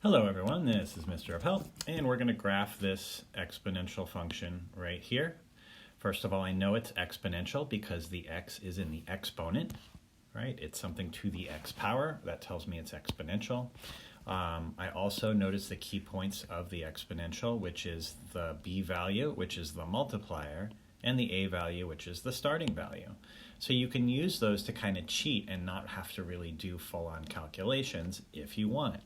Hello everyone, this is Mr. of Health, and we're going to graph this exponential function right here. First of all, I know it's exponential because the x is in the exponent, right? It's something to the x power. That tells me it's exponential. I also notice the key points of the exponential, which is the b value, which is the multiplier, and the a value, which is the starting value. So you can use those to kind of cheat and not have to really do full-on calculations if you want.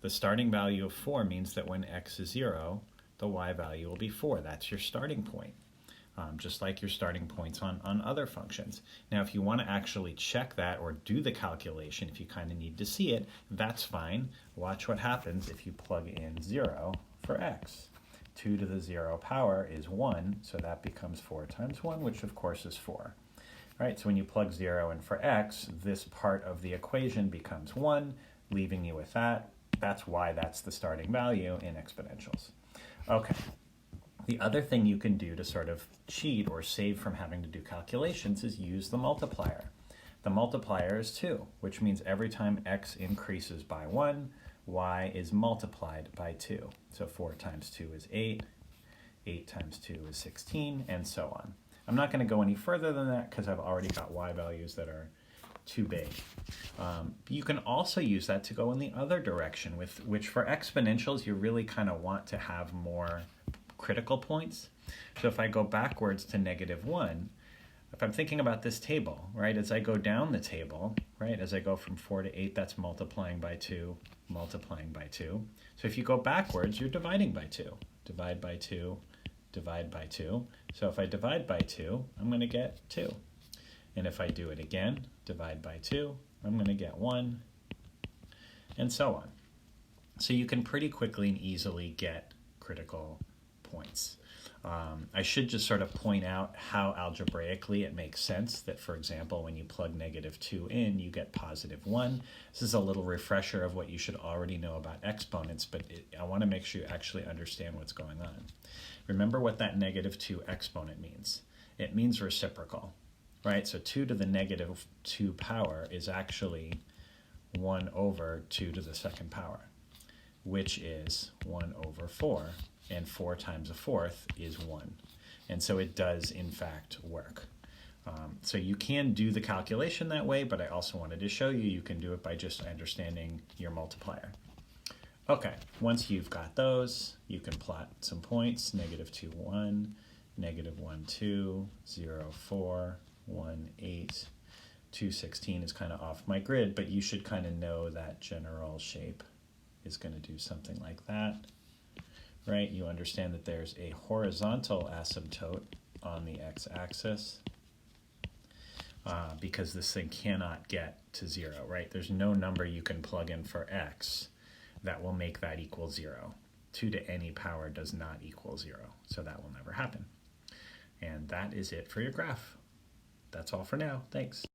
The starting value of 4 means that when x is 0, the y value will be 4. That's your starting point, just like your starting points on other functions. Now, if you want to actually check that or do the calculation, if you kind of need to see it, that's fine. Watch what happens if you plug in 0 for x. 2 to the 0 power is 1, so that becomes 4 times 1, which of course is 4. Right, so when you plug 0 in for x, this part of the equation becomes 1, leaving you with that. That's why that's the starting value in exponentials. Okay, the other thing you can do to sort of cheat or save from having to do calculations is use the multiplier. The multiplier is 2, which means every time x increases by 1, y is multiplied by 2. So 4 times 2 is 8, 8 times 2 is 16, and so on. I'm not going to go any further than that because I've already got y values that are too big. You can also use that to go in the other direction, which for exponentials you really kind of want to have more critical points. So if I go backwards to -1, if I'm thinking about this table, right, as I go down the table, right, as I go from 4 to 8, that's multiplying by 2, multiplying by 2. So if you go backwards, you're dividing by 2. Divide by 2, divide by 2. So if I divide by 2, I'm going to get 2. And if I do it again, divide by 2, I'm going to get 1, and so on. So you can pretty quickly and easily get critical points. I should just sort of point out how algebraically it makes sense that, for example, when you plug -2 in, you get +1. This is a little refresher of what you should already know about exponents, but I want to make sure you actually understand what's going on. Remember what that -2 exponent means. It means reciprocal. Right, so 2 to the -2 power is actually 1 over 2 to the second power, which is 1 over 4, and 4 times a fourth is 1. And so it does, in fact, work. So you can do the calculation that way, but I also wanted to show you can do it by just understanding your multiplier. Okay, once you've got those, you can plot some points, -2, 1, -1, 2, 0, 4, 1, 8, 2, 16 is kind of off my grid, but you should kind of know that general shape is going to do something like that, right? You understand that there's a horizontal asymptote on the x-axis because this thing cannot get to 0, right? There's no number you can plug in for x that will make that equal 0. 2 to any power does not equal 0, so that will never happen. And that is it for your graph. That's all for now. Thanks.